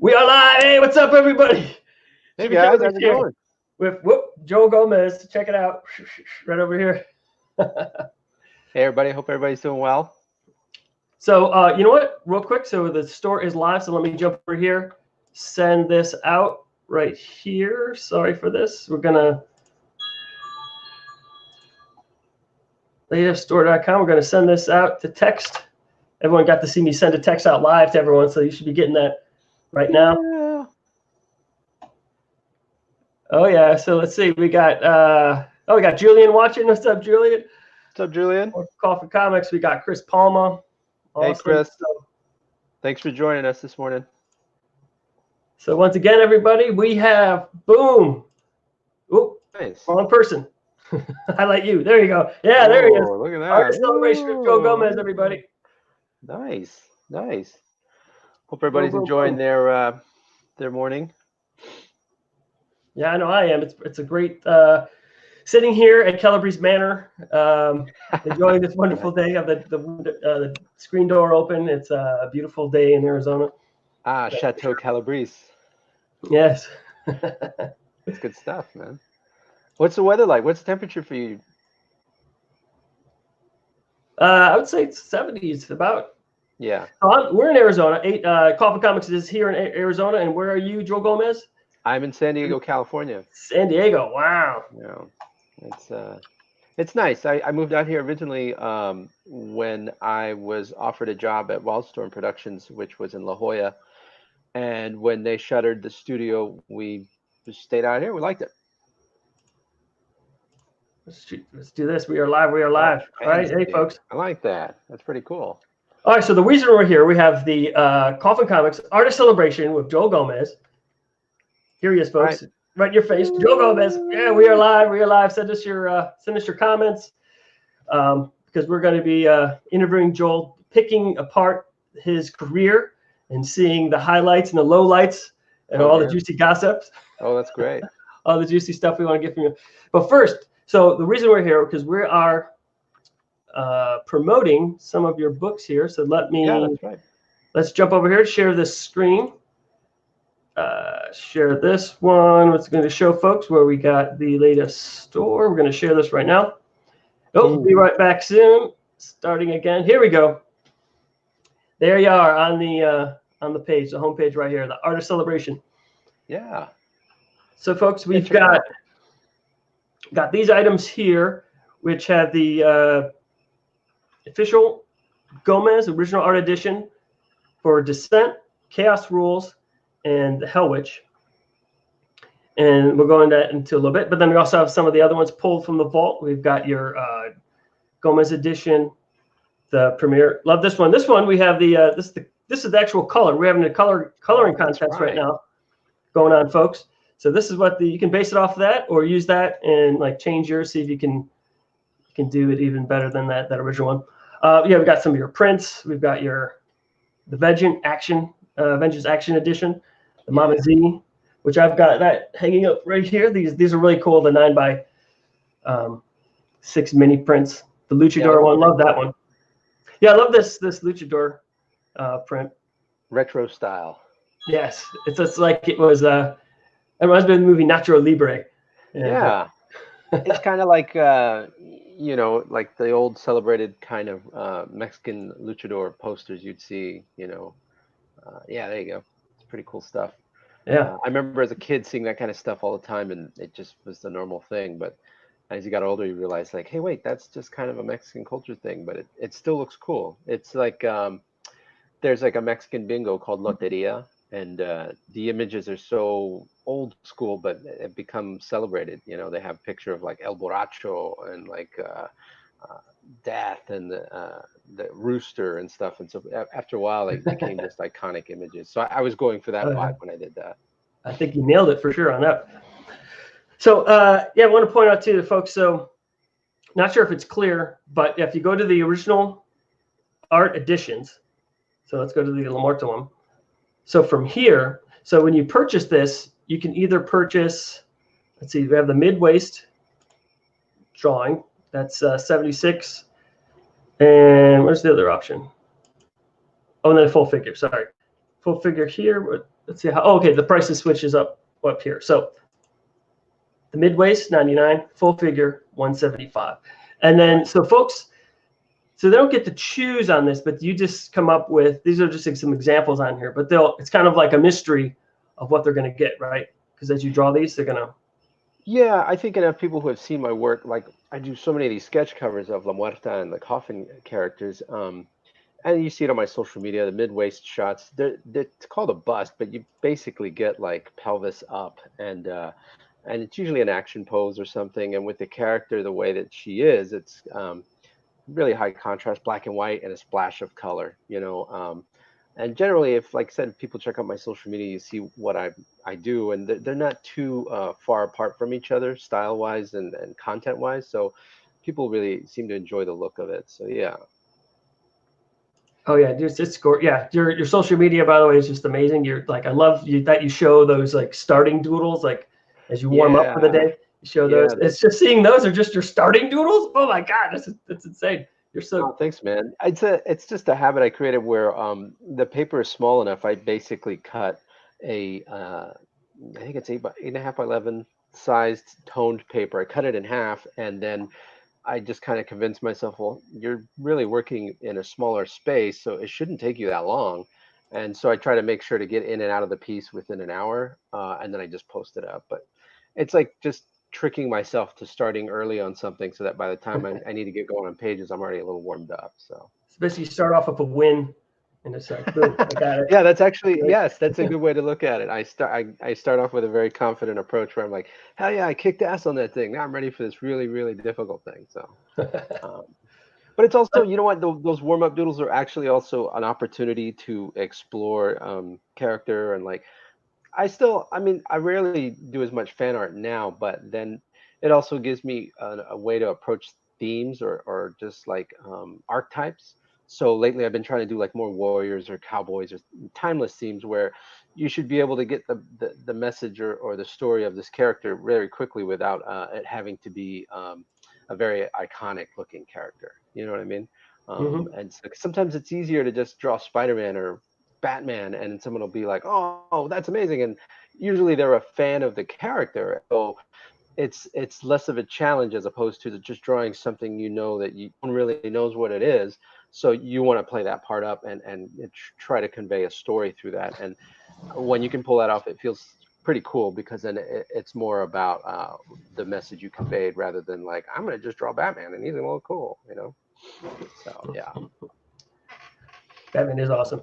We are live. Hey, what's up, everybody? Hey guys, how's it here going? with Joe Gomez. Check it out, right over here. Hey everybody, hope everybody's doing well. So, you know what? Real quick, so the store is live. So let me jump over here, send this out right here. Sorry for this. We're gonna lateststore.com. We're gonna send this out to text. Everyone got to see me send a text out live to everyone, so you should be getting that right now. Yeah. Oh yeah. So let's see. We got we got Julian watching. What's up, Julian? What's up, Julian? Coffin Comics. We got Chris Palma. Hey Chris. So, thanks for joining us this morning. So once again, everybody, we have boom. Oop, Nice. wrong person. Highlight you. There you go. Yeah, there he is. Look at that. Artist celebration with Joe Gomez, everybody. Nice. Hope everybody's enjoying their morning. Yeah, I know I am. It's a great sitting here at Calabrese Manor, enjoying this wonderful day. Have the screen door open. It's a beautiful day in Arizona. Chateau Calabrese. Yes. That's good stuff, man. What's the weather like? What's the temperature for you? I would say it's 70s about. Yeah. We're in Arizona. Coffin Comics is here in Arizona. And where are you, Joe Gomez? I'm in San Diego, California. San Diego. Wow. Yeah. It's nice. I moved out here originally when I was offered a job at Wildstorm Productions, which was in La Jolla. And when they shuttered the studio, we just stayed out here. We liked it. Let's do this. We are live. All right. Hey, folks. I like that. That's pretty cool. All right. So the reason we're here, we have the Coffin Comics Artist Celebration with Joe Gomez. Here he is, folks. Right in your face. Joe Gomez. Yeah, we are live. Send us your comments because we're going to be interviewing Joel, picking apart his career and seeing the highlights and the lowlights and all the juicy gossips. Oh, that's great. All the juicy stuff we want to get from you. But first, so the reason we're here because we are promoting some of your books here. So let's jump over here, share this screen. Share this one. What's going to show folks where we got the latest store. We're going to share this right now. We'll be right back soon. Starting again. Here we go. There you are on the page, the homepage right here, the Artist Celebration. Yeah. So folks, we've got these items here, which have the official Gomez original art edition for Descent, Chaos Rules, and the Hell Witch. And we'll go into that into a little bit. But then we also have some of the other ones pulled from the vault. We've got your Gomez edition, the premiere. Love this one. This one we have this is the actual color. We're having a coloring contest right now going on, folks. So this is what you can base it off of that, or use that and like change yours. See if you can do it even better than that original one. Yeah, we got some of your prints. We've got the Vengeance Action Edition, the Mama Z, which I've got that hanging up right here. These are really cool. The 9x6 mini prints. The Luchador one, love that one. Yeah, I love this Luchador print. Retro style. Yes, it's just like it was. It reminds me of the movie Nacho Libre. Yeah, it's kind of like like the old celebrated kind of Mexican luchador posters you'd see. Yeah, there you go. It's pretty cool stuff. Yeah, I remember as a kid seeing that kind of stuff all the time, and it just was the normal thing. But as you got older, you realize like, hey, wait, that's just kind of a Mexican culture thing, but it still looks cool. It's like there's like a Mexican bingo called Loteria, and the images are so old school, but it becomes celebrated. They have a picture of like El Borracho and like Death and the rooster and stuff. And so after a while, it became just iconic images. So I was going for that vibe when I did that. I think you nailed it for sure on that. So yeah, I want to point out too, folks. So not sure if it's clear, but if you go to the original art editions, so let's go to the Muerta one. So from here, so when you purchase this, you can either purchase, let's see, we have the mid-waist drawing. That's 76. And where's the other option? Oh, and then full figure. Sorry. Full figure here. let's see how. Oh, okay, the prices switches up here. So the mid waist 99, full figure 175, and then so folks. So they don't get to choose on this, but you just come up with, these are just like some examples on here, but it's kind of like a mystery of what they're going to get, right? Because as you draw these, they're going to. Yeah, I think enough people who have seen my work, like I do so many of these sketch covers of La Muerta and the Coffin characters, and you see it on my social media, the mid-waist shots. It's called a bust, but you basically get like pelvis up, and it's usually an action pose or something. And with the character, the way that she is, it's really high contrast, black and white, and a splash of color, and generally, if, like I said, if people check out my social media, you see what I do, and they're not too far apart from each other, style-wise and content-wise. So people really seem to enjoy the look of it. So yeah. Oh yeah, it's yeah. Your social media, by the way, is just amazing. You're like, I love that you show those like starting doodles, like as you warm up for the day. You show those. Yeah, It's just seeing those are just your starting doodles. Oh my God, that's insane. You're so. oh, thanks, man. It's just a habit I created where the paper is small enough. I basically cut I think it's 8.5 by 11 sized toned paper. I cut it in half, and then I just kind of convinced myself, well, you're really working in a smaller space, so it shouldn't take you that long. And so I try to make sure to get in and out of the piece within an hour, and then I just post it up. But it's like just tricking myself to starting early on something so that by the time I need to get going on pages, I'm already a little warmed up. So Basically, start off with a win, and it's like, boom, I got it. yeah, that's actually, yes, that's a good way to look at it. I start off with a very confident approach where I'm like, hell yeah, I kicked ass on that thing. Now I'm ready for this really, really difficult thing. So, but it's also, you know what, those warm-up doodles are actually also an opportunity to explore character, and like, I mean, I rarely do as much fan art now, but then it also gives me a way to approach themes or just like archetypes. So lately I've been trying to do like more warriors or cowboys or timeless themes where you should be able to get the message or the story of this character very quickly without it having to be a very iconic looking character. You know what I mean? And so sometimes it's easier to just draw Spider-Man or Batman, and someone will be like, "Oh, that's amazing," and usually they're a fan of the character, so it's less of a challenge as opposed to just drawing something that you don't really knows what it is. So you want to play that part up and try to convey a story through that. And when you can pull that off, it feels pretty cool because then it's more about the message you conveyed rather than like, I'm gonna just draw Batman and he's gonna look cool, So yeah. Batman is awesome.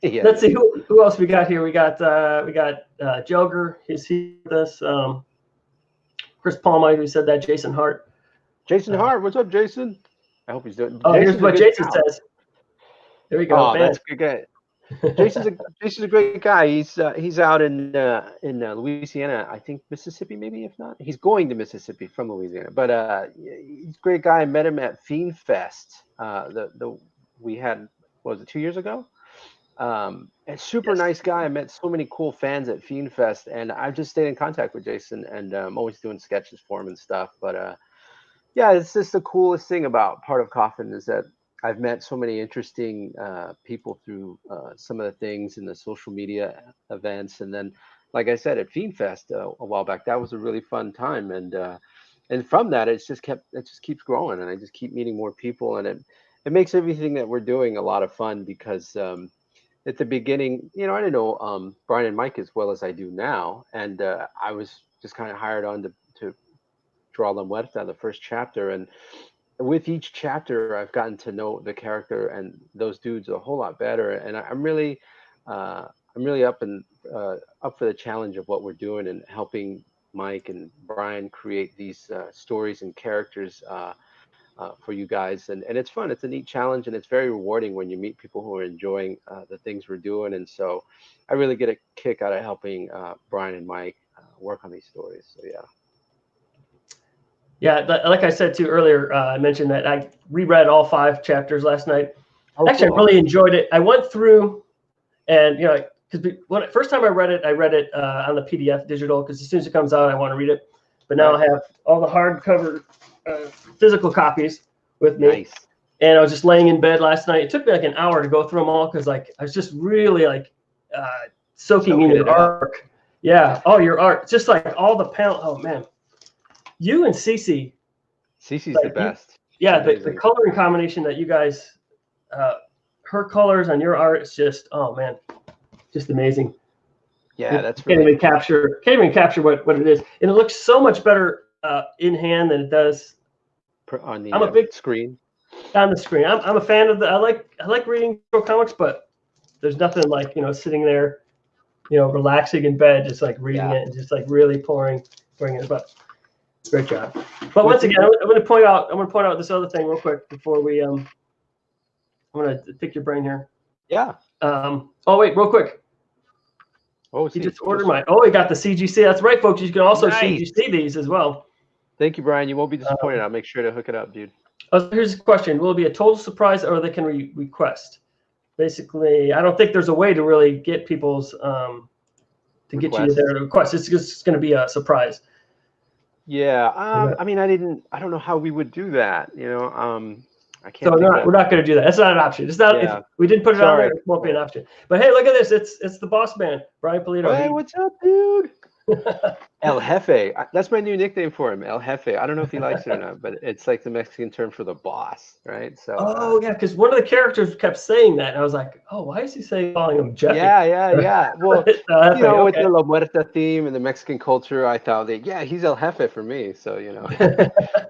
Yeah, let's see who else we got here. We got Joger. He's here with us. Chris Palma, who said that. Jason Hart. Jason Hart, what's up, Jason? I hope he's doing. Oh, here's what Jason says. There we go. Oh, that's a good guy. Jason's a great guy. He's out in Louisiana, I think Mississippi, maybe, if not. He's going to Mississippi from Louisiana, but he's a great guy. I met him at Fiend Fest. We had, what was it, 2 years ago? A super nice guy. I met so many cool fans at Fiend Fest, and I've just stayed in contact with Jason, and I'm always doing sketches for him and stuff. But yeah, it's just the coolest thing about part of Coffin is that I've met so many interesting people through some of the things in the social media events, and then, like I said, at Fiend Fest a while back, that was a really fun time, and from that it just keeps growing, and I just keep meeting more people, and it makes everything that we're doing a lot of fun because at the beginning, I didn't know Brian and Mike as well as I do now, and I was just kind of hired on to draw La Muerta, the first chapter, and with each chapter, I've gotten to know the character and those dudes a whole lot better, and I'm really up for the challenge of what we're doing and helping Mike and Brian create these stories and characters for you guys, and it's fun. It's a neat challenge, and it's very rewarding when you meet people who are enjoying the things we're doing, and so I really get a kick out of helping Brian and Mike work on these stories. So yeah. Yeah, like I said too earlier, I mentioned that I reread all 5 chapters last night. Actually, cool. I really enjoyed it. I went through, and because first time I read it on the PDF digital, because as soon as it comes out, I want to read it. But now I have all the hardcover physical copies with me. Nice. And I was just laying in bed last night. It took me like an hour to go through them all because I was just really soaking in Soaking your it up. art. Yeah. Oh, your art. Just like all the panel. Oh man, you and Cece. Cece's the Like best. yeah, the Amazing. coloring combination that you guys, her colors on your art is just, oh man, just amazing. Yeah, that's Can't really even capture what it is, and it looks so much better in hand than it does on I'm a the big screen. on the screen. I'm a fan of I like reading comics, but there's nothing like sitting there, relaxing in bed, just like reading it and just like really pouring it. But great job. But once again, I'm going to point out this other thing real quick before we I'm going to pick your brain here. Yeah. Oh wait, real quick. Oh, he just ordered mine. Oh, he got the CGC. That's right, folks. You can also CGC these as well. Thank you, Brian. You won't be disappointed. I'll make sure to hook it up, dude. Here's a question: will it be a total surprise, or they can request? Basically, I don't think there's a way to really get people's get you their request. It's just going to be a surprise. Yeah. I mean, I don't know how we would do that. I can't. So we're not going to do that. That's not an option. It's not. Yeah. If we didn't put it on there, it won't be an option. But hey, look at this. It's the boss man, Brian Polito. Hey, what's up, dude? El Jefe. That's my new nickname for him, El Jefe. I don't know if he likes it or not, but it's like the Mexican term for the boss, right? So. Yeah, because one of the characters kept saying that, and I was like, oh, why is he calling him Jefe? Yeah. Well, with okay. the La Muerta theme and the Mexican culture, I thought that he's El Jefe for me. So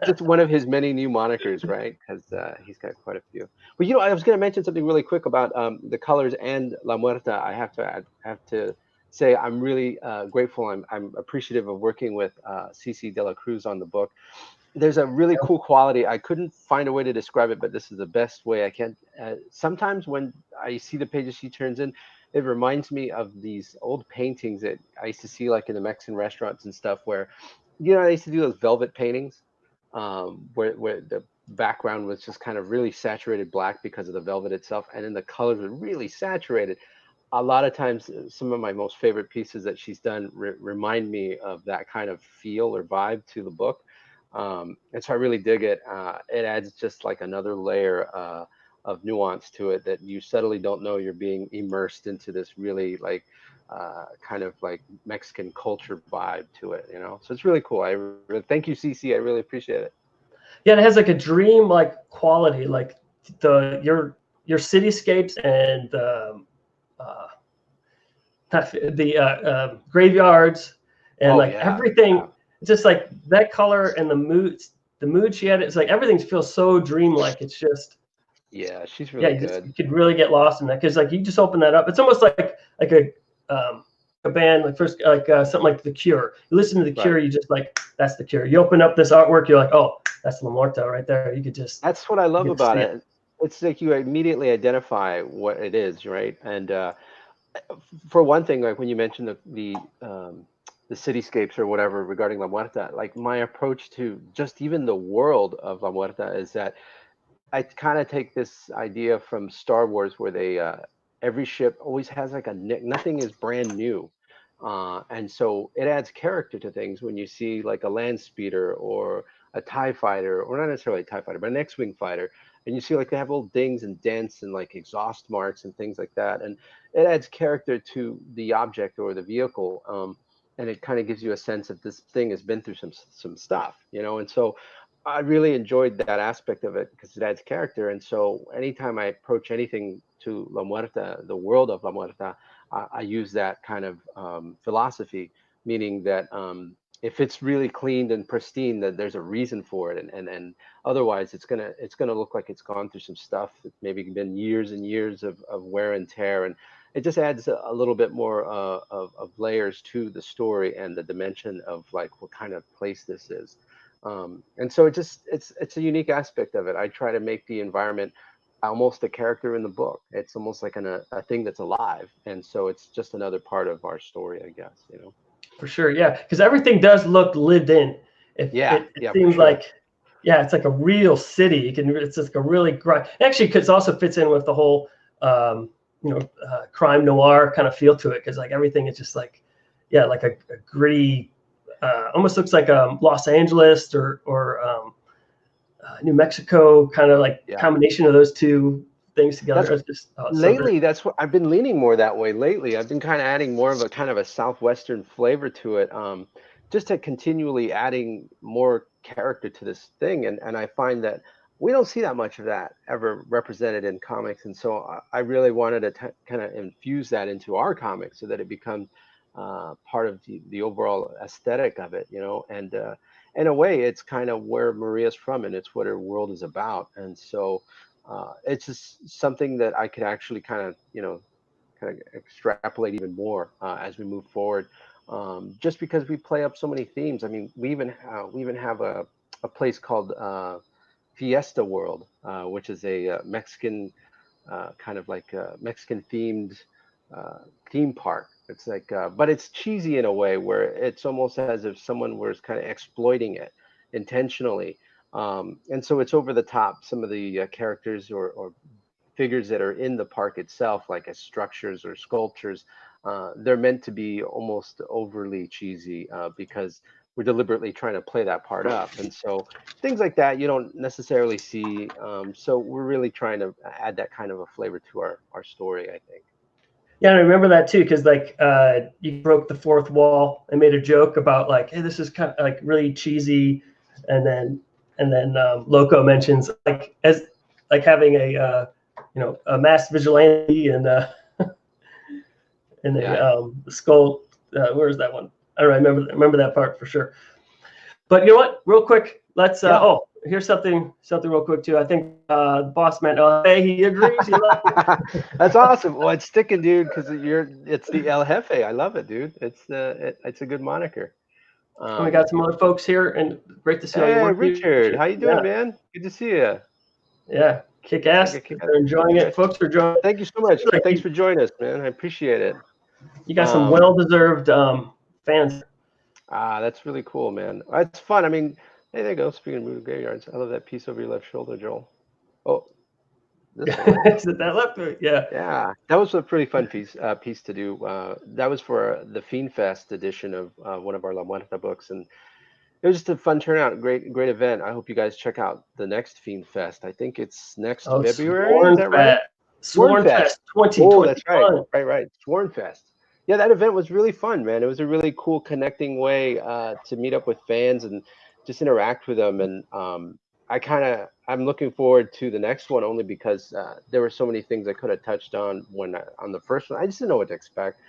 just one of his many new monikers, right? Because he's got quite a few. But I was going to mention something really quick about the colors and La Muerta. I have to say I'm really grateful. I'm appreciative of working with Cece de la Cruz on the book. There's a really cool quality. I couldn't find a way to describe it, but this is the best way I can. Sometimes when I see the pages she turns in, it reminds me of these old paintings that I used to see like in the Mexican restaurants and stuff where, I used to do those velvet paintings where the background was just kind of really saturated black because of the velvet itself. And then the colors were really saturated. A lot of times, some of my most favorite pieces that she's done remind me of that kind of feel or vibe to the book. And so I really dig it. It adds just like another layer of nuance to it that you subtly don't know you're being immersed into this really like kind of like Mexican culture vibe to it, So it's really cool. Thank you, Cece. I really appreciate it. Yeah, it has like a dream-like quality, like your cityscapes and the graveyards and everything. Yeah. It's just like that color and the mood she had. It's like everything feels so dreamlike. It's just she's really good. You could really get lost in that because like you just open that up. It's almost like a band like something like The Cure. You listen to The Cure, you just like that's The Cure. You open up this artwork, you're like, oh, that's La Muerta right there. You could just. That's what I love about it. It's like you immediately identify what it is, right? And for one thing, like when you mentioned the cityscapes or whatever regarding La Muerta, like my approach to just even the world of La Muerta is that I kind of take this idea from Star Wars where they every ship always has like nothing is brand new. And so it adds character to things when you see like a land speeder or a TIE fighter, or not necessarily a TIE fighter, but an X-Wing fighter. And you see like they have little dings and dents and like exhaust marks and things like that. And it adds character to the object or the vehicle. And it kind of gives you a sense that this thing has been through some stuff, And so I really enjoyed that aspect of it because it adds character. And so anytime I approach anything to La Muerta, the world of La Muerta, I use that kind of philosophy, meaning that if it's really cleaned and pristine, that there's a reason for it, and otherwise it's gonna look like it's gone through some stuff. It's maybe been years and years of wear and tear, and it just adds a little bit more of layers to the story and the dimension of like what kind of place this is. And so it's a unique aspect of it. I try to make the environment almost a character in the book. It's almost like a thing that's alive, and so it's just another part of our story, I guess. For sure, yeah, because everything does look lived in. It seems like, it's like a real city. It's just like a really actually, it also fits in with the whole crime noir kind of feel to it because like everything is just like, like a gritty. Almost looks like Los Angeles or New Mexico, kind of like combination of those two things together. It's just lately, that's what I've been leaning more that way lately. I've been kind of adding more of a kind of a Southwestern flavor to it, just to continually adding more character to this thing. And I find that we don't see that much of that ever represented in comics. And so I really wanted to kind of infuse that into our comics so that it becomes part of the overall aesthetic of it, you know. And in a way, it's kind of where Maria's from, and it's what her world is about. And so it's just something that I could actually kind of, you know, kind of extrapolate even more as we move forward. Just because we play up so many themes. I mean, we even have a place called Fiesta World, which is a Mexican kind of like a Mexican themed theme park. It's like, but it's cheesy in a way where it's almost as if someone was kind of exploiting it intentionally. And so it's over the top. Some of the characters or figures that are in the park itself, like as structures or sculptures, they're meant to be almost overly cheesy because we're deliberately trying to play that part up. And so things like that you don't necessarily see. So we're really trying to add that kind of a flavor to our story, I think. Yeah, I remember that too, because like you broke the fourth wall and made a joke about like, hey, this is kind of like really cheesy, and then Loco mentions like as like having a you know, a masked vigilante and skull. Where is that one? I don't know, I remember that part for sure. But you know what? Real quick, let's. Oh, here's something real quick too. I think the boss man. Oh, hey, he agrees. He loves it. That's awesome. Well, it's sticking, dude, because it's the El Jefe. I love it, dude. It's a good moniker. And we got some other folks here, and great to see all your work. Richard, how you doing, man? Good to see you. Yeah, kick ass. They're enjoying it. Folks are enjoying it. Thank you so much. Thanks for joining us, man. I appreciate it. You got some well-deserved fans. That's really cool, man. It's fun. I mean, hey, there you go. Speaking of moving graveyards, I love that piece over your left shoulder, Joel. Oh, this one. Is it that left? Yeah. Yeah, that was a pretty fun piece to do. That was for the Fiend Fest edition of one of our La Muerta books, and it was just a fun turnout. Great event. I hope you guys check out the next Fiend Fest. I think it's next February. Is that right? Sworn Fest 2021. Oh, that's right. Right. Sworn Fest. Yeah, that event was really fun, man. It was a really cool connecting way to meet up with fans and just interact with them. And I'm looking forward to the next one only because there were so many things I could have touched on on the first one. I just didn't know what to expect,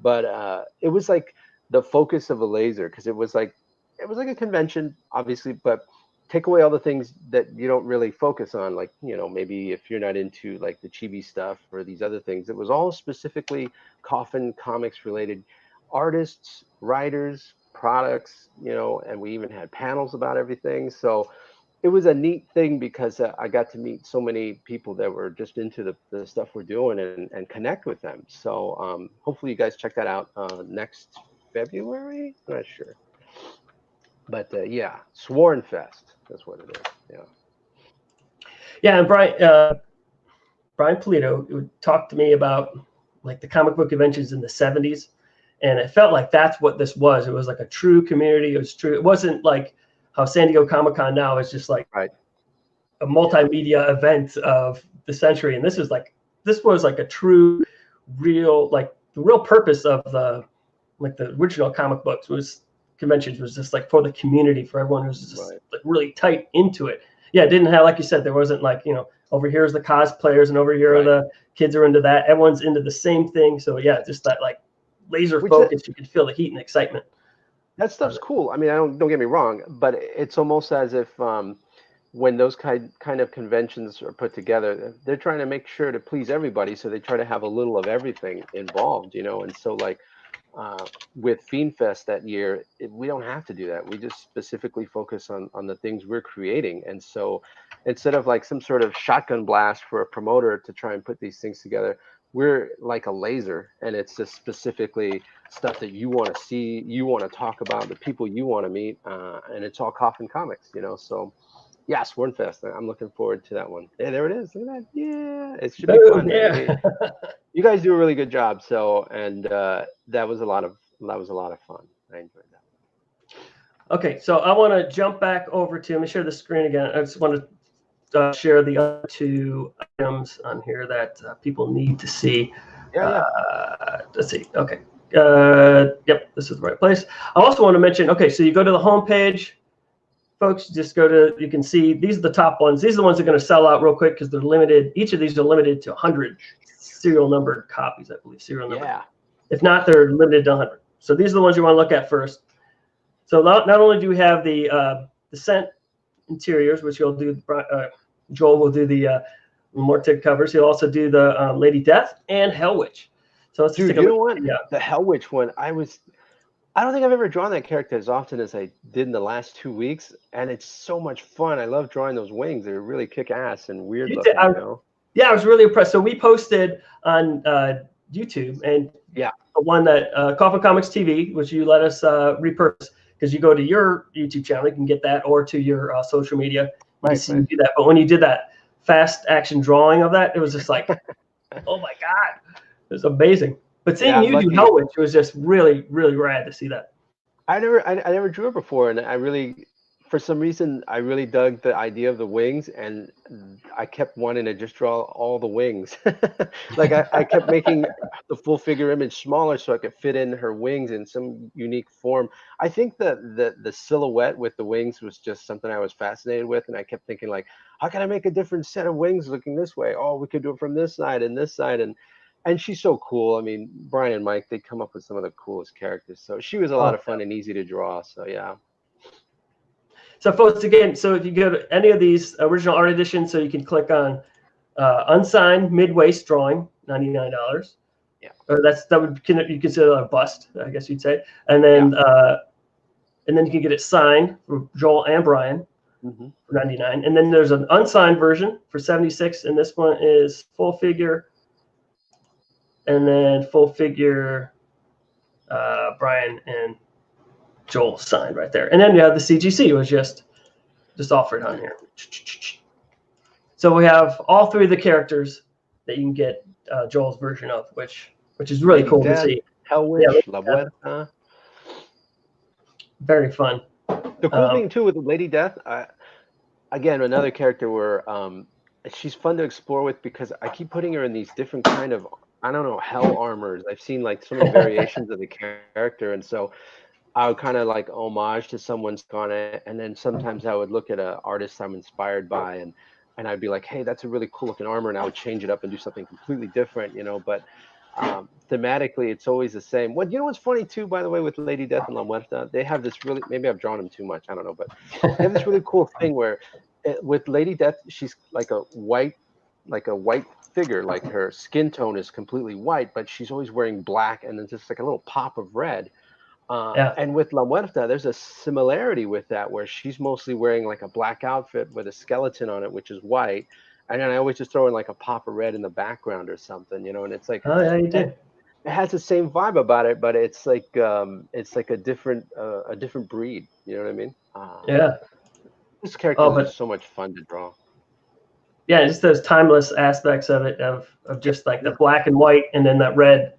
but it was like the focus of a laser, because it was like a convention, obviously, but take away all the things that you don't really focus on, like, you know, maybe if you're not into like the chibi stuff or these other things. It was all specifically Coffin comics related artists, writers, products, you know, and we even had panels about everything. So it was a neat thing because I got to meet so many people that were just into the stuff we're doing and connect with them. So hopefully you guys check that out next February. I'm not sure. But yeah, Sworn Fest. That's what it is. Yeah. Yeah, and Brian Polito talked to me about like the comic book conventions in the 70s, and it felt like that's what this was. It was like a true community. It was true. It wasn't like how San Diego Comic-Con now is just like a multimedia event of the century, and this was like a true, real, like the real purpose of the original comic books conventions was just like for the community, for everyone who's just like really tight into it. Yeah, it didn't have, like you said, there wasn't like, you know, over here is the cosplayers and over here are the kids are into that. Everyone's into the same thing. So yeah, just that like laser focus, you could feel the heat and excitement. That stuff's cool. I mean, don't get me wrong, but it's almost as if when those kind of conventions are put together, they're trying to make sure to please everybody. So they try to have a little of everything involved, you know. And so like with Fiend Fest that year, we don't have to do that. We just specifically focus on the things we're creating. And so instead of like some sort of shotgun blast for a promoter to try and put these things together, we're like a laser, and it's just specifically stuff that you want to see, you want to talk about, the people you want to meet, and it's all Coffin Comics, you know. So yeah, Sworn Fest. I'm looking forward to that one. Hey, there it is. Look at that. Yeah, it should be fun. Yeah. You guys do a really good job. So, and that was a lot of fun. I enjoyed that. Okay, so I want to jump back over to. Let me share the screen again. I just want to share the other two items on here that people need to see. Yeah. Let's see. Okay. Yep, this is the right place. I also want to mention, okay, so you go to the home page, folks, just go to, you can see these are the top ones. These are the ones that are going to sell out real quick because they're limited. Each of these are limited to 100 serial numbered copies, I believe, serial number. Yeah. If not, they're limited to 100. So these are the ones you want to look at first. So not only do we have the scent interiors, which you'll do, Joel will do the Muerta covers. He'll also do the Lady Death and Hell Witch. So let's Dude, take a you know look. what? The Hell Witch one, I don't think I've ever drawn that character as often as I did in the last 2 weeks, and it's so much fun. I love drawing those wings. They're really kick ass and weird looking, you know? Yeah, I was really impressed. So we posted on YouTube, and yeah, the one that Coffin Comics TV, which you let us repurpose, because you go to your YouTube channel, you can get that, or to your social media, you can see you do that. But when you did that fast action drawing of that, it was just like, oh my god, it was amazing. But seeing you do Hell Witch, it was just really, really rad to see that. I never drew it before, and I really, for some reason, I really dug the idea of the wings, and I kept wanting to just draw all the wings. Like I kept making the full figure image smaller so I could fit in her wings in some unique form. I think that the silhouette with the wings was just something I was fascinated with, and I kept thinking like, how can I make a different set of wings looking this way? Oh, we could do it from this side and this side, and she's so cool. I mean, Brian and Mike, they come up with some of the coolest characters. So she was a lot of fun and easy to draw. So yeah. So folks, again, so if you go to any of these original art editions, so you can click on unsigned mid-waist drawing, $99. Yeah. Or you consider a bust, I guess you'd say. And then you can get it signed for Joel and Brian for $99. And then there's an unsigned version for $76, and this one is full figure. And then full figure, Brian and Joel signed right there. And then you have the CGC was just offered on here. So we have all three of the characters that you can get Joel's version of, which is really cool to see. Hell Witch, La Muerta. Very fun. The cool thing too with Lady Death, again, another character where she's fun to explore with because I keep putting her in these different kind of, I don't know, hell armors. I've seen like so many variations of the character, and so I would kind of like homage to someone's on it, and then sometimes I would look at an artist I'm inspired by, and I'd be like, hey, that's a really cool looking armor, and I would change it up and do something completely different, you know. But thematically, it's always the same. What you know what's funny too, by the way, with Lady Death and La Muerta, they have this really, maybe I've drawn them too much, I don't know, but they have this really cool thing where with Lady Death, she's like a white figure, like her skin tone is completely white, but she's always wearing black, and then just like a little pop of red. And with La Muerta, there's a similarity with that where she's mostly wearing like a black outfit with a skeleton on it, which is white. And then I always just throw in like a pop of red in the background or something, you know, and it's like, oh yeah, you did. It has the same vibe about it, but it's like a different breed. You know what I mean? Yeah. This character is so much fun to draw. Yeah, just those timeless aspects of it, of just like the black and white, and then that red.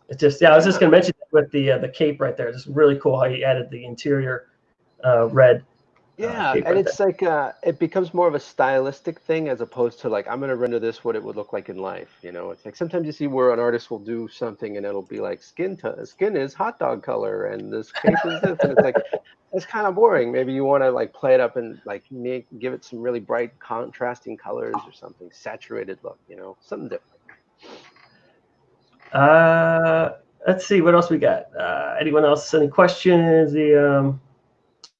It's just I was just gonna mention that with the cape right there. It's really cool how you added the interior red. Yeah, and it's like it becomes more of a stylistic thing as opposed to like I'm gonna render this what it would look like in life. You know, it's like sometimes you see where an artist will do something and it'll be like skin is hot dog color and this cape is this, and it's like it's kind of boring. Maybe you want to like play it up and like give it some really bright contrasting colors or something, saturated look. You know, something different. Let's see what else we got. Anyone else? Any questions? Here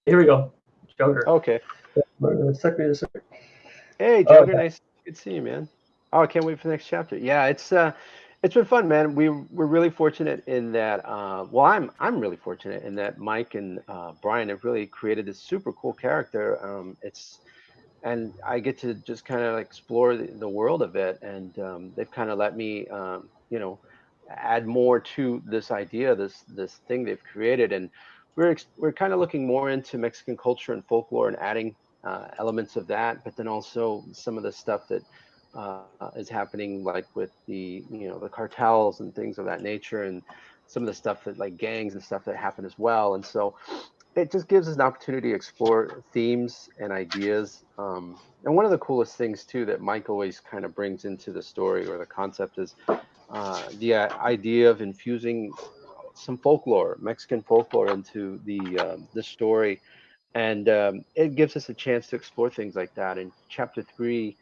we go. Joker. Okay. Hey, Joker, nice. Good to see you, man. Oh, I can't wait for the next chapter. Yeah, it's been fun, man. We're really fortunate in that. Well, I'm really fortunate in that Mike and Brian have really created this super cool character. And I get to just kind of explore the world of it, and they've kind of let me, you know, add more to this idea, this thing they've created, and we're kind of looking more into Mexican culture and folklore and adding elements of that, but then also some of the stuff that is happening, like with the the cartels and things of that nature, and some of the stuff that like gangs and stuff that happen as well. And so it just gives us an opportunity to explore themes and ideas. And one of the coolest things too that Mike always kind of brings into the story or the concept is the idea of infusing some folklore, Mexican folklore, into the story, and it gives us a chance to explore things like that. In chapter 3,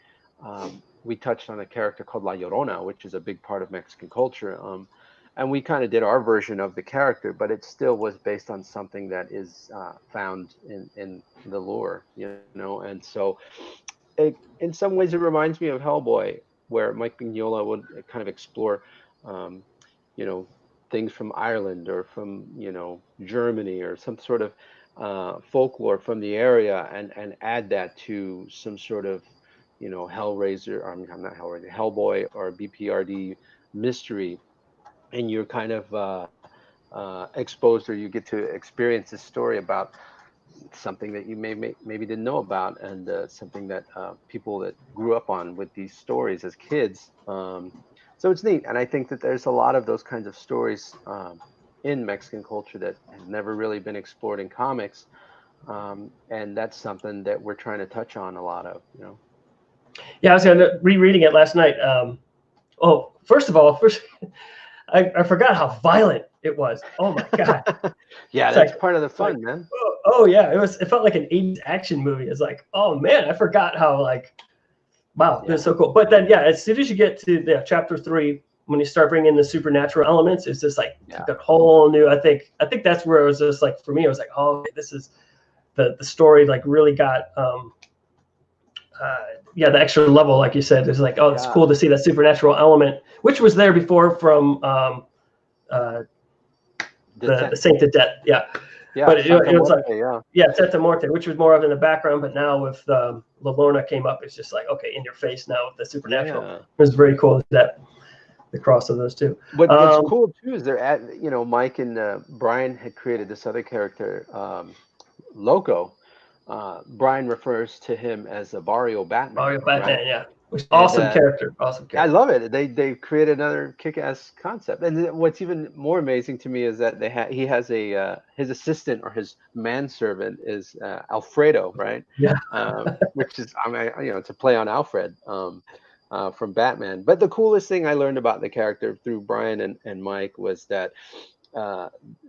we touched on a character called La Llorona, which is a big part of Mexican culture. And we kind of did our version of the character, but it still was based on something that is found in the lore, you know. And so, in some ways, it reminds me of Hellboy, where Mike Mignola would kind of explore, um, you know, things from Ireland or from, Germany or some sort of folklore from the area, and add that to some sort of, Hellraiser, I'm not Hellraiser, Hellboy or BPRD mystery, and you're kind of exposed, or you get to experience this story about something that you maybe didn't know about, and something that people that grew up on with these stories as kids. So it's neat, and I think that there's a lot of those kinds of stories in Mexican culture that have never really been explored in comics, and that's something that we're trying to touch on a lot of. Yeah, I was rereading it last night. Oh, first of all, I forgot how violent it was. Oh my god! Yeah, It's that's like, part of the fun, man. oh yeah, it felt like an 80s action movie. It's like, oh man, I forgot how wow, Yeah. it's so cool. But then yeah, as soon as you get to chapter 3, when you start bringing in the supernatural elements, it's just like Yeah. a whole new. I think that's where it was just like, for me, I was like, oh, okay, this is the story like really got the extra level, like you said. It's like, oh, it's cool to see that supernatural element, which was there before from the Saint de Death, but it was like, Santa Muerte, which was more of in the background, but now with La Lorna came up, it's just like, okay, in your face now with the supernatural. It was very cool that the cross of those two. What's cool too is Mike and Brian had created this other character, Loco. Brian refers to him as a Barrio Batman. Barrio Batman, right? Yeah. Awesome character. I love it. They created another kick-ass concept. And what's even more amazing to me is that he has his assistant, or his manservant, is Alfredo, right? Yeah. Which is, it's a play on Alfred from Batman. But the coolest thing I learned about the character through Brian and Mike was that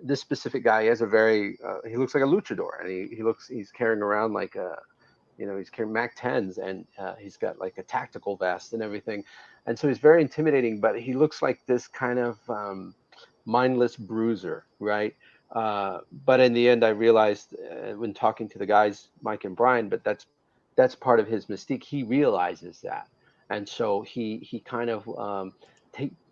this specific guy has he looks like a luchador, and he's carrying around like he's carrying Mac 10s, and he's got like a tactical vest and everything. And so he's very intimidating, but he looks like this kind of mindless bruiser, right? But in the end, I realized when talking to the guys, Mike and Brian, but that's part of his mystique. He realizes that. And so he kind of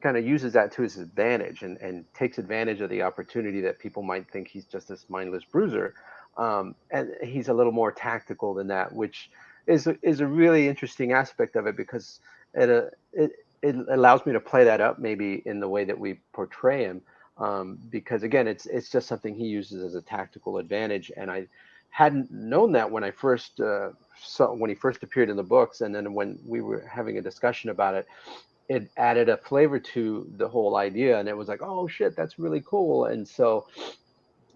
uses that to his advantage, and takes advantage of the opportunity that people might think he's just this mindless bruiser. And he's a little more tactical than that, which is a really interesting aspect of it, because it allows me to play that up maybe in the way that we portray him, because again, it's just something he uses as a tactical advantage, and I hadn't known that when I first when he first appeared in the books, and then when we were having a discussion about it, it added a flavor to the whole idea, and it was like, oh shit, that's really cool. And so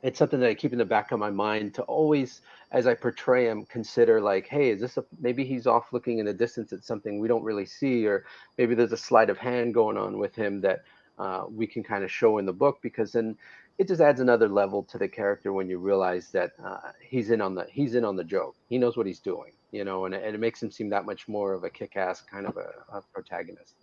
it's something that I keep in the back of my mind to always, as I portray him, consider like, hey, is this maybe he's off looking in the distance at something we don't really see, or maybe there's a sleight of hand going on with him that we can kind of show in the book, because then it just adds another level to the character when you realize that he's in on the joke. He knows what he's doing, and it makes him seem that much more of a kick-ass kind of a protagonist,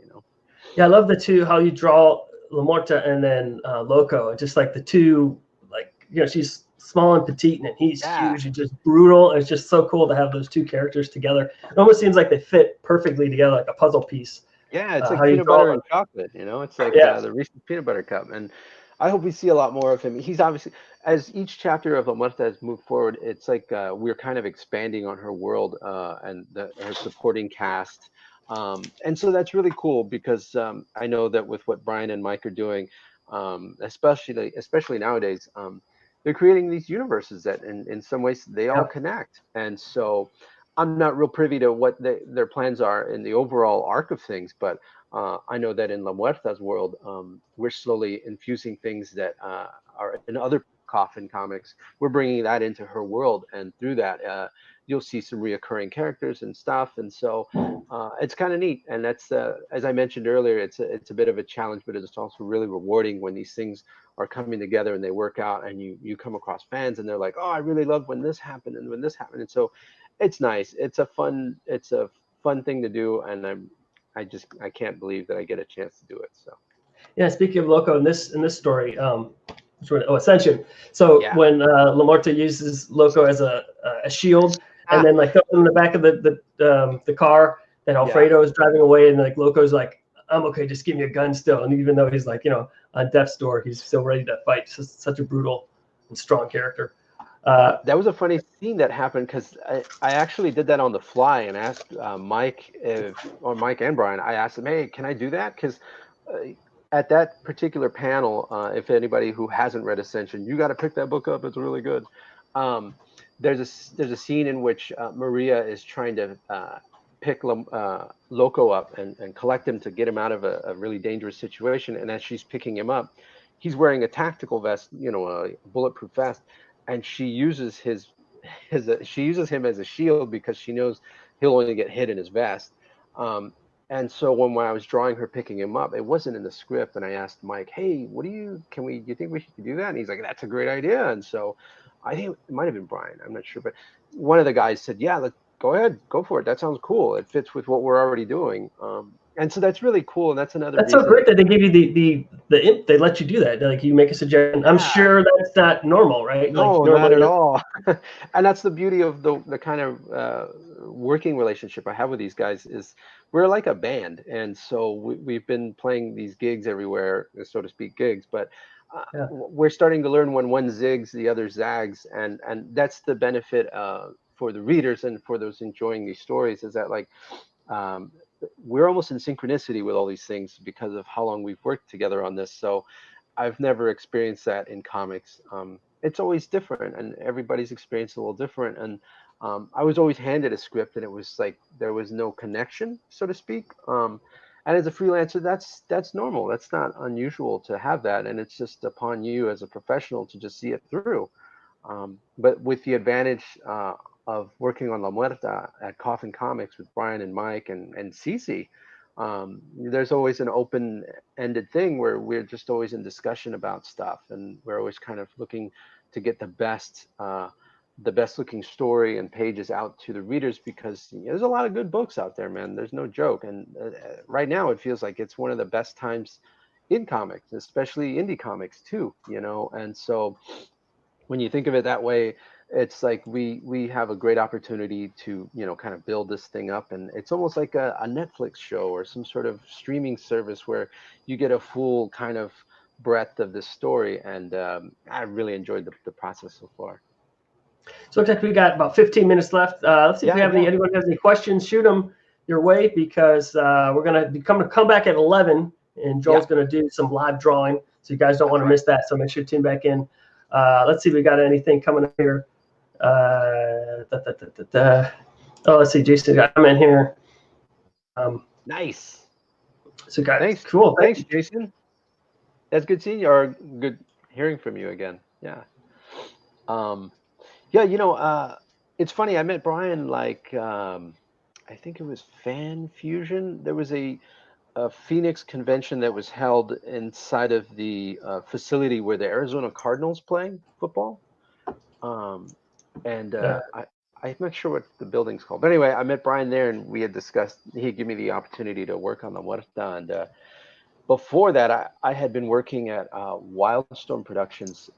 Yeah, I love the two, how you draw La Muerta and then Loco, just like the two, like, she's small and petite, and he's huge and just brutal. It's just so cool to have those two characters together. It almost seems like they fit perfectly together, like a puzzle piece. Yeah, it's like peanut butter and chocolate, It's like the Reese's peanut butter cup. And I hope we see a lot more of him. He's obviously, as each chapter of La Muerta has moved forward, it's like we're kind of expanding on her world and her supporting cast. And so that's really cool, because I know that with what Brian and Mike are doing, especially nowadays, they're creating these universes that in some ways they all connect. And so I'm not real privy to what their plans are in the overall arc of things, but I know that in La Muerta's world, we're slowly infusing things that are in other Coffin comics. We're bringing that into her world, and through that, you'll see some reoccurring characters and stuff. And so it's kind of neat. And that's as I mentioned earlier, it's a bit of a challenge, but it's also really rewarding when these things are coming together and they work out, and you come across fans and they're like, oh, I really love when this happened and when this happened. And so it's nice. It's a fun thing to do, and I can't believe that I get a chance to do it. So Yeah, speaking of Loco, in this story, Ascension. So yeah. when La Muerta uses Loco as a shield, and then like throws him in the back of the car, and Alfredo is driving away, and like Loco's like, I'm okay, just give me a gun still. And even though he's like, on death's door, he's still ready to fight. It's such a brutal and strong character. That was a funny scene that happened, because I actually did that on the fly and asked Mike and Brian. I asked them, hey, can I do that? Because at that particular panel, if anybody who hasn't read Ascension, you got to pick that book up. It's really good. There's a scene in which Maria is trying to pick Loco up and collect him to get him out of a really dangerous situation. And as she's picking him up, he's wearing a tactical vest, a bulletproof vest, and she uses she uses him as a shield because she knows he'll only get hit in his vest. And so when I was drawing her picking him up, it wasn't in the script, and I asked Mike, "Hey, do you think we should do that?" And he's like, "That's a great idea." And so I think it might have been Brian, I'm not sure, but one of the guys said, "Yeah, go ahead, go for it. That sounds cool. It fits with what we're already doing." And so that's really cool, and that's another That's reason. so great that they give you the imp. They let you do that. Like you make a suggestion. Yeah. I'm sure that's not normal, right? No, like, not at all. And that's the beauty of the kind of working relationship I have with these guys is we're like a band. And so we've been playing these gigs everywhere, so to speak, gigs, but we're starting to learn when one zigs, the other zags. And that's the benefit for the readers and for those enjoying these stories, is that like we're almost in synchronicity with all these things because of how long we've worked together on this. So I've never experienced that in comics. It's always different, and everybody's experience is a little different. And I was always handed a script, and it was like there was no connection, so to speak. And as a freelancer, that's normal. That's not unusual to have that, and it's just upon you as a professional to just see it through. But with the advantage of working on La Muerta at Coffin Comics with Brian and Mike and Cece, there's always an open-ended thing where we're just always in discussion about stuff, and we're always kind of looking to get the best looking story and pages out to the readers, because there's a lot of good books out there, man. There's no joke. And right now it feels like it's one of the best times in comics, especially indie comics too, and so when you think of it that way, it's like we have a great opportunity to kind of build this thing up, and it's almost like a Netflix show or some sort of streaming service where you get a full kind of breadth of this story. And I really enjoyed the process so far. So it looks like we got about 15 minutes left. Let's see if we have anyone has any questions. Shoot them your way, because we're gonna come back at 11, and Joel's gonna do some live drawing, so you guys don't want to miss that. So make sure to tune back in. Let's see if we got anything coming up here. Oh, let's see. Jason got him in here. Nice. So guys, thanks. Cool. Thanks, Jason. That's good seeing you, or good hearing from you again. Yeah. It's funny. I met Brian like I think it was Fan Fusion. There was a Phoenix convention that was held inside of the facility where the Arizona Cardinals play football. I'm not sure what the building's called, but anyway, I met Brian there, and we had discussed. He'd give me the opportunity to work on the Muerta, and before that, I had been working at Wildstorm Productions,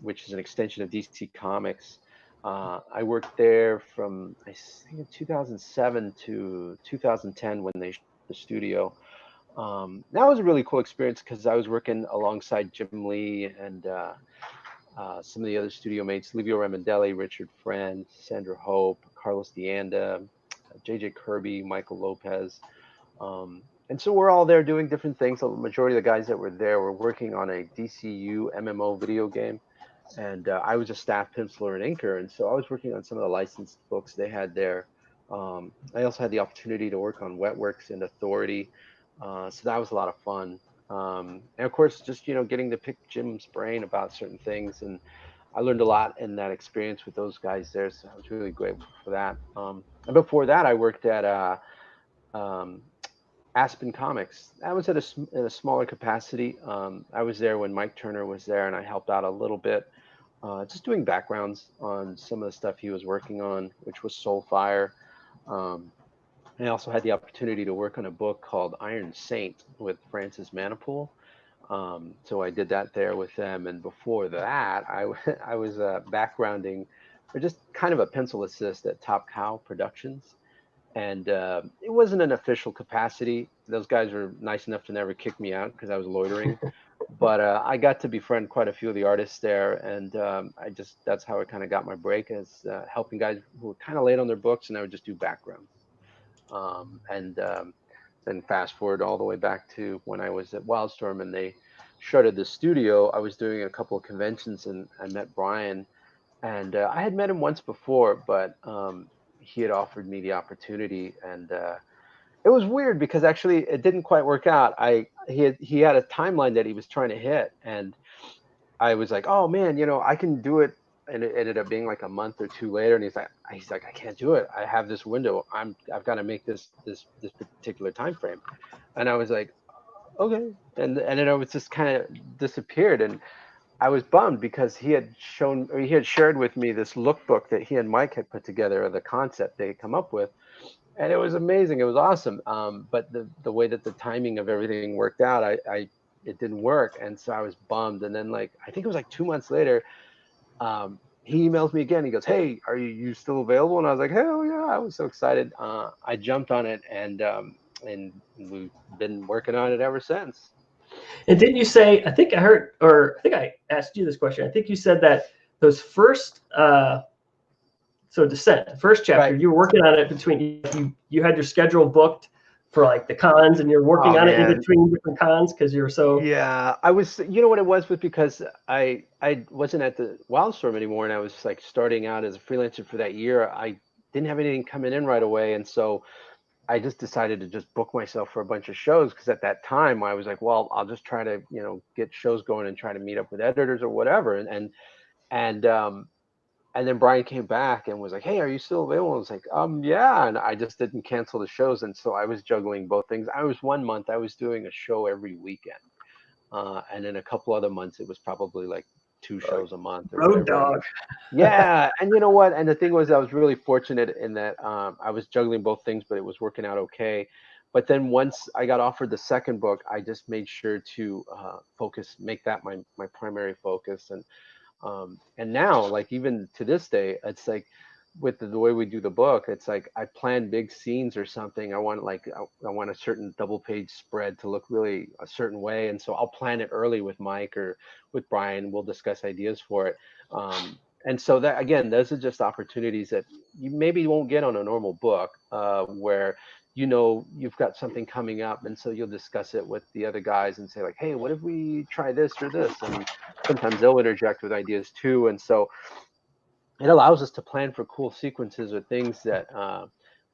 which is an extension of DC Comics. I worked there from I think 2007 to 2010 when they shut the studio. That was a really cool experience because I was working alongside Jim Lee and some of the other studio mates, Livio Ramondelli, Richard Friend, Sandra Hope, Carlos Deanda, JJ Kirby, Michael Lopez. And so we're all there doing different things. The majority of the guys that were there were working on a DCU MMO video game. And I was a staff penciler and inker. And so I was working on some of the licensed books they had there. I also had the opportunity to work on Wetworks and Authority. So that was a lot of fun. And of course, just getting to pick Jim's brain about certain things, and I learned a lot in that experience with those guys there. So I was really grateful for that. And before that, I worked at um, Aspen Comics. I was at in a smaller capacity. I was there when Mike Turner was there, and I helped out a little bit, just doing backgrounds on some of the stuff he was working on, which was Soulfire. Um, I also had the opportunity to work on a book called Iron Saint with Francis Manipool. So I did that there with them. And before that, I was backgrounding, or just kind of a pencil assist at Top Cow Productions. And it wasn't an official capacity. Those guys were nice enough to never kick me out because I was loitering. But I got to befriend quite a few of the artists there, and that's how I kind of got my break, as helping guys who were kind of late on their books, and I would just do background. And then fast forward all the way back to when I was at Wildstorm and they shuttered the studio. I was doing a couple of conventions and I met Brian, and I had met him once before, but he had offered me the opportunity, and it was weird because actually it didn't quite work out. He had a timeline that he was trying to hit, and I was like, oh man, I can do it. And it ended up being like a month or two later, and he's like, I can't do it. I have this window. I've got to make this particular time frame. And I was like, okay. And then I was just kind of disappeared, and I was bummed because he had shared with me this lookbook that he and Mike had put together, of the concept they had come up with, and it was amazing. It was awesome. But the way that the timing of everything worked out, it didn't work, and so I was bummed. And then, like, I think it was like 2 months later, he emails me again. He goes, "Hey, are you still available?" And I was like, "Hell yeah!" I was so excited. I jumped on it, and we've been working on it ever since. And didn't you say? I think I heard, or I think I asked you this question. I think you said that those first, Descent, the first chapter, Right. you were working on it between you had your schedule booked for like the cons, and you're working on it in between different cons because you were so. Yeah, I was. You know what it was because I wasn't at the Wildstorm anymore, and I was like starting out as a freelancer for that year. I didn't have anything coming in right away, and so I just decided to just book myself for a bunch of shows, because at that time I was like, well, I'll just try to get shows going and try to meet up with editors or whatever, and and then Brian came back and was like, "Hey, are you still available?" I was like, yeah." And I just didn't cancel the shows, and so I was juggling both things. I was 1 month I was doing a show every weekend, and in a couple other months it was probably like 2 shows a month or Road whatever. dog. Yeah, and you know what? And the thing was, I was really fortunate in that I was juggling both things, but it was working out okay. But then once I got offered the second book, I just made sure to make that my primary focus. And now, like, even to this day, it's like with the way we do the book, it's like I plan big scenes or something. I want a certain double page spread to look really a certain way, and so I'll plan it early with Mike or with Brian. We'll discuss ideas for it. And so that, again, those are just opportunities that you maybe won't get on a normal book, where you've got something coming up, and so you'll discuss it with the other guys and say, like, hey, what if we try this or this? And sometimes they'll interject with ideas too, and so it allows us to plan for cool sequences or things that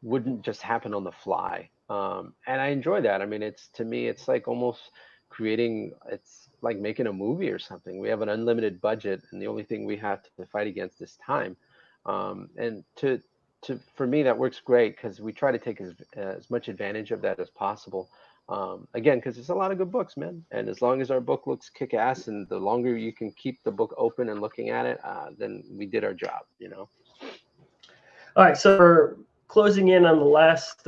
wouldn't just happen on the fly. And I enjoy that. I mean, to me it's like almost it's like making a movie or something. We have an unlimited budget, and the only thing we have to fight against is time. And for me, that works great, because we try to take as much advantage of that as possible. Again, because it's a lot of good books, man. And as long as our book looks kick-ass, and the longer you can keep the book open and looking at it, then we did our job, All right, so we're closing in on the last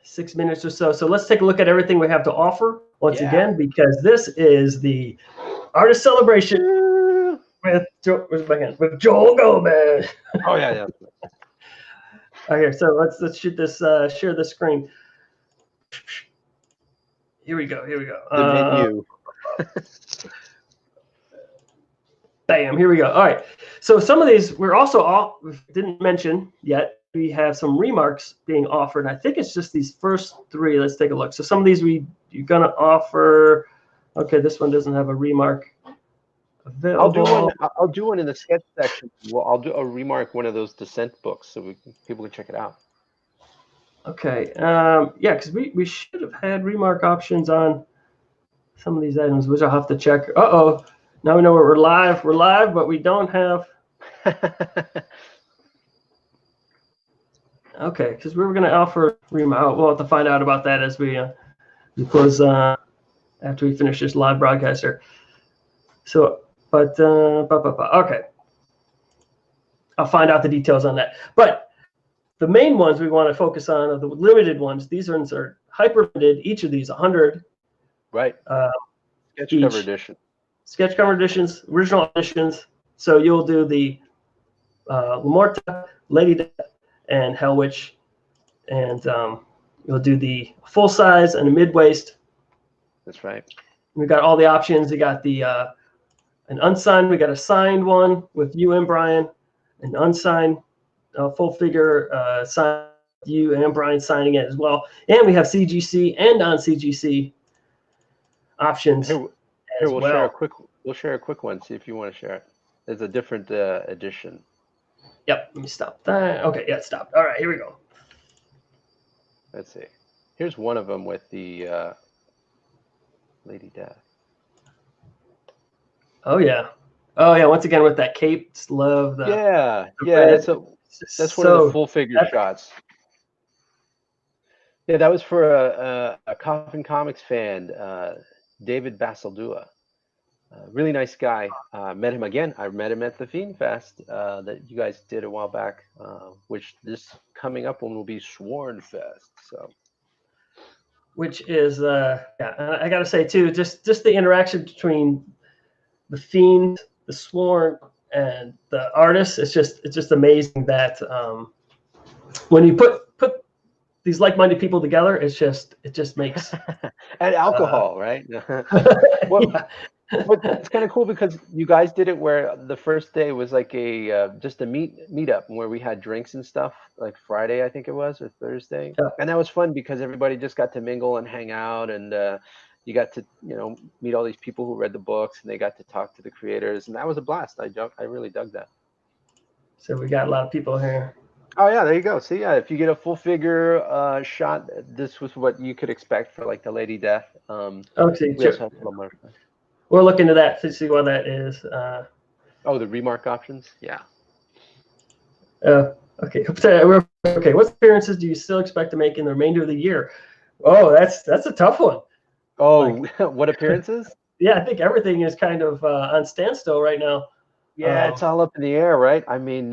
6 minutes or so. So let's take a look at everything we have to offer once again, because this is the artist celebration with Joel Gomez. Oh yeah. All right, here. So let's shoot this. Share the screen. Here we go. The menu. Bam. Here we go. All right. So some of these we're also didn't mention yet. We have some remarks being offered. I think it's just these first three. Let's take a look. So some of these you're gonna offer. Okay, this one doesn't have a remark available. I'll do one in the sketch section. Well, I'll do a remark, one of those Descent books, so people can check it out. Okay. Yeah, because we should have had remark options on some of these items, which I'll have to check. Uh-oh. Now we know we're live. We're live, but we don't have. Okay, because we were going to offer remount. We'll have to find out about that as we close after we finish this live broadcast here. So, but okay, I'll find out the details on that. But the main ones we want to focus on are the limited ones. These ones are hyper limited. Each of these 100. Right. Sketch each. cover edition. Sketch cover editions, original editions. So you'll do the Muerta, Lady Death, and Hell Witch, and you'll do the full size and a mid waist. That's right. We got all the options. We got the an unsigned. We got a signed one with you and Brian, an unsigned full figure signed with you and Brian signing it as well. And we have CGC and non-CGC options. Here we'll share a quick. We'll share a quick one. See if you want to share it. It's a different edition. Yep. Let me stop that. Okay. Yeah. It stopped. All right. Here we go. Let's see. Here's one of them with the Lady Death. Oh yeah. Oh yeah. Once again with that cape. Just love the. Yeah. The Yeah. red. That's one of the full figure shots. Yeah, that was for a Coffin Comics fan, David Basildua. Really nice guy. Met him again. I met him at the Fiend Fest that you guys did a while back, which this coming up one will be Sworn Fest. So, which is yeah, I gotta say too, just the interaction between the Fiend, the Sworn, and the artist. It's just amazing that when you put these like-minded people together, it just makes and alcohol, right? Well, yeah. But it's kind of cool because you guys did it where the first day was like a just a meetup where we had drinks and stuff, like Friday I think it was, or Thursday, and that was fun because everybody just got to mingle and hang out, and you got to meet all these people who read the books, and they got to talk to the creators, and that was a blast. I really dug that. So we got a lot of people here. Oh yeah, there you go. See, yeah, if you get a full figure shot, this was what you could expect for like the Lady Death. Okay, we also have a little more. We'll look into that to see what that is. Oh, the remark options? Yeah. Okay. Okay. What appearances do you still expect to make in the remainder of the year? Oh, that's a tough one. Oh, what appearances? Yeah, I think everything is kind of on standstill right now. Yeah, it's all up in the air, right? I mean,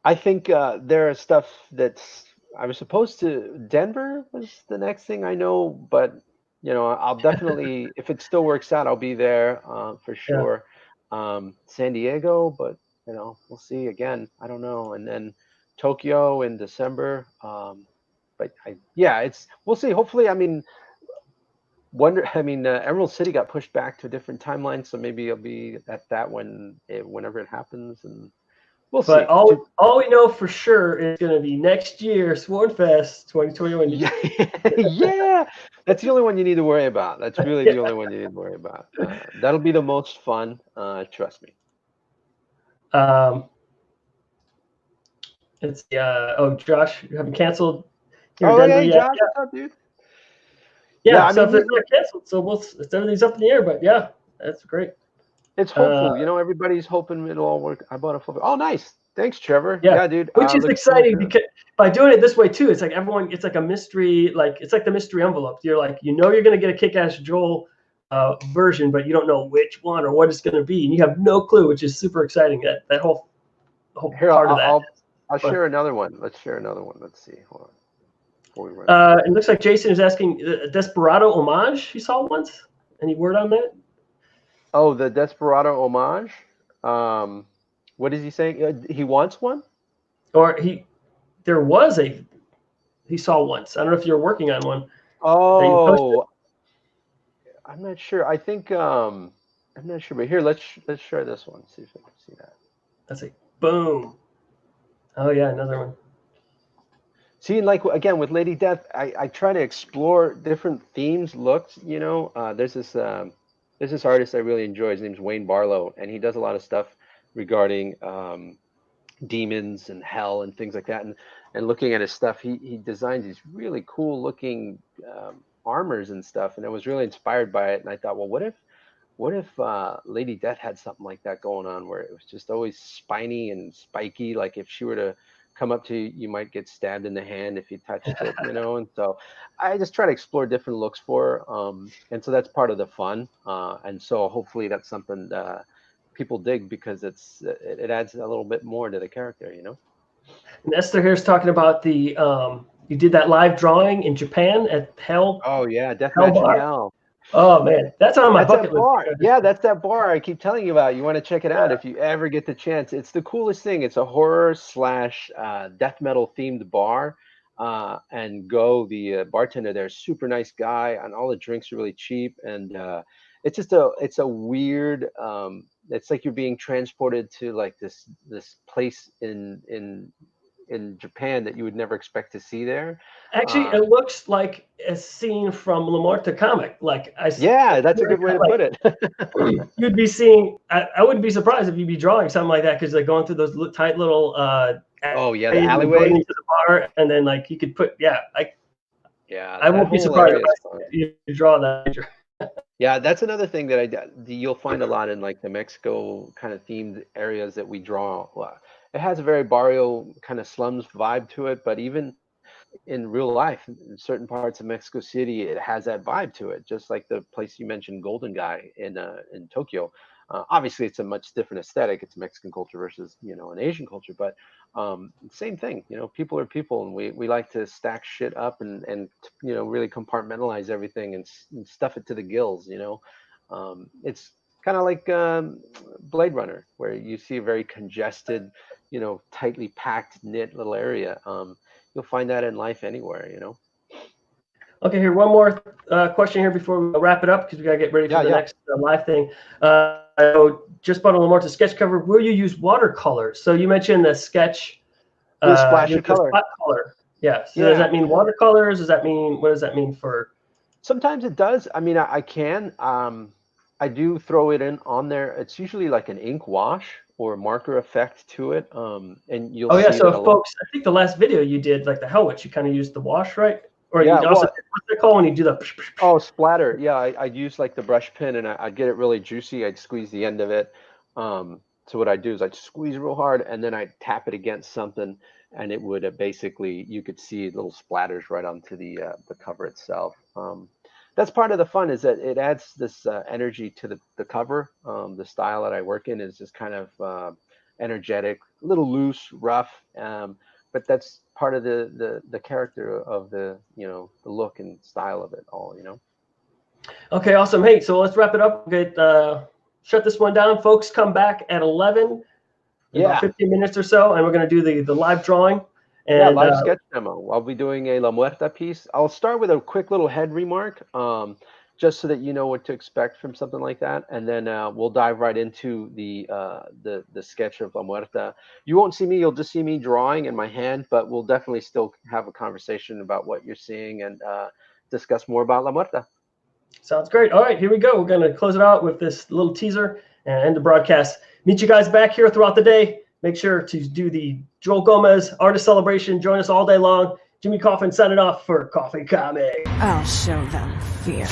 I think there are stuff that's. I was supposed to. Denver was the next thing I know, but. I'll definitely, if it still works out, I'll be there for sure. Yeah. San Diego, but we'll see again. I don't know. And then Tokyo in December. But we'll see. Hopefully, Emerald City got pushed back to a different timeline, so maybe it'll be at that whenever it happens, and we'll see. But all we know for sure is going to be next year, Sworn Fest 2021. Yeah, that's the only one you need to worry about. That's really the only one you need to worry about. That'll be the most fun. Trust me. It's Josh, you haven't canceled. Hey, Josh, what's up, dude? Yeah, so if it's not canceled, so everything's up in the air. But yeah, that's great. It's hopeful. Everybody's hoping it'll all work. I bought a full. Oh, nice. Thanks, Trevor. Yeah, dude. Which is exciting because by doing it this way too, it's like it's like a mystery. Like it's like the mystery envelope. You're like, you're going to get a kick-ass Joel version, but you don't know which one or what it's going to be, and you have no clue, which is super exciting. That whole part of that. I'll share another one. Let's share another one. Let's see. Hold on. It looks like Jason is asking Desperado homage. You saw once? Any word on that? Oh, the Desperado homage. What is he saying? He wants one? Or he saw once. I don't know if you're working on one. Oh, I'm not sure. I think I'm not sure. But here, let's share this one. See if I can see that. That's a boom. Oh yeah, another one. See, like again with Lady Death, I try to explore different themes, looks. There's this artist I really enjoy. His name's Wayne Barlow, and he does a lot of stuff regarding demons and hell and things like that. And looking at his stuff, he designs these really cool looking armors and stuff, and I was really inspired by it. And I thought, well, what if Lady Death had something like that going on, where it was just always spiny and spiky, like if she were to come up to you, you might get stabbed in the hand if you touched it, you know. And so I just try to explore different looks for her. And so that's part of the fun. And so hopefully that's something people dig, because it adds a little bit more to the character, you know. And Esther here's talking about the you did that live drawing in Japan at Hell. Oh yeah, Death Hell Match in Bar. Hell. Oh man, that's on my bucket list. Yeah, that's that bar I keep telling you about. You want to check it out if you ever get the chance. It's the coolest thing. It's a horror slash death metal themed bar. And the bartender there, super nice guy, and all the drinks are really cheap. And it's a weird. It's like you're being transported to like this place in Japan that you would never expect to see there. Actually, it looks like a scene from La Muerta comic. Like yeah, that's a good way to put it. You'd be seeing. I wouldn't be surprised if you'd be drawing something like that, because they're going through those tight little. Oh yeah, the alleyway into the bar, and then like you could put I won't be surprised if you draw that. Yeah, that's another thing that you'll find a lot in like the Mexico kind of themed areas that we draw. It has a very barrio kind of slums vibe to it, but even in real life, in certain parts of Mexico City, it has that vibe to it. Just like the place you mentioned, Golden Guy in Tokyo. Obviously, it's a much different aesthetic. It's Mexican culture versus an Asian culture, but same thing. People are people, and we like to stack shit up and really compartmentalize everything and stuff it to the gills. It's kind of like Blade Runner, where you see a very congested, tightly packed, knit little area. You'll find that in life anywhere. Okay, here one more question here before we wrap it up, because we gotta get ready for the next live thing. Just bought a La Muerta sketch cover. Will you use watercolors? So you mentioned the sketch. Splash of color. Spot color. Yeah. So does that mean watercolors? What does that mean for? Sometimes it does. I mean, I can. I do throw it on there. It's usually like an ink wash or a marker effect to it. And you'll. Oh yeah. So folks, I think the last video you did, like the Hell Witch, you kind of used the wash, right? Or you also, what's it called when you do the? Oh, splatter. Yeah, I'd use like the brush pen, and I'd get it really juicy. I'd squeeze the end of it. So what I do is I'd squeeze real hard, and then I'd tap it against something, and it would basically, you could see little splatters right onto the cover itself. That's part of the fun, is that it adds this energy to the cover. The style that I work in is just kind of energetic, a little loose, rough, but that's part of the character of the look and style of it all. Okay, awesome. Hey, so let's wrap it up. Shut this one down, folks. Come back at 11, about 15 minutes or so, and we're going to do the live drawing. And, live sketch demo. I'll be doing a La Muerta piece. I'll start with a quick little head remark, just so that you know what to expect from something like that, and then we'll dive right into the sketch of La Muerta. You won't see me; you'll just see me drawing in my hand, but we'll definitely still have a conversation about what you're seeing and discuss more about La Muerta. Sounds great. All right, here we go. We're going to close it out with this little teaser and end the broadcast. Meet you guys back here throughout the day. Make sure to do the Joel Gomez Artist Celebration. Join us all day long. Jimmy Coffin signing off for Coffin Comics. I'll show them fear.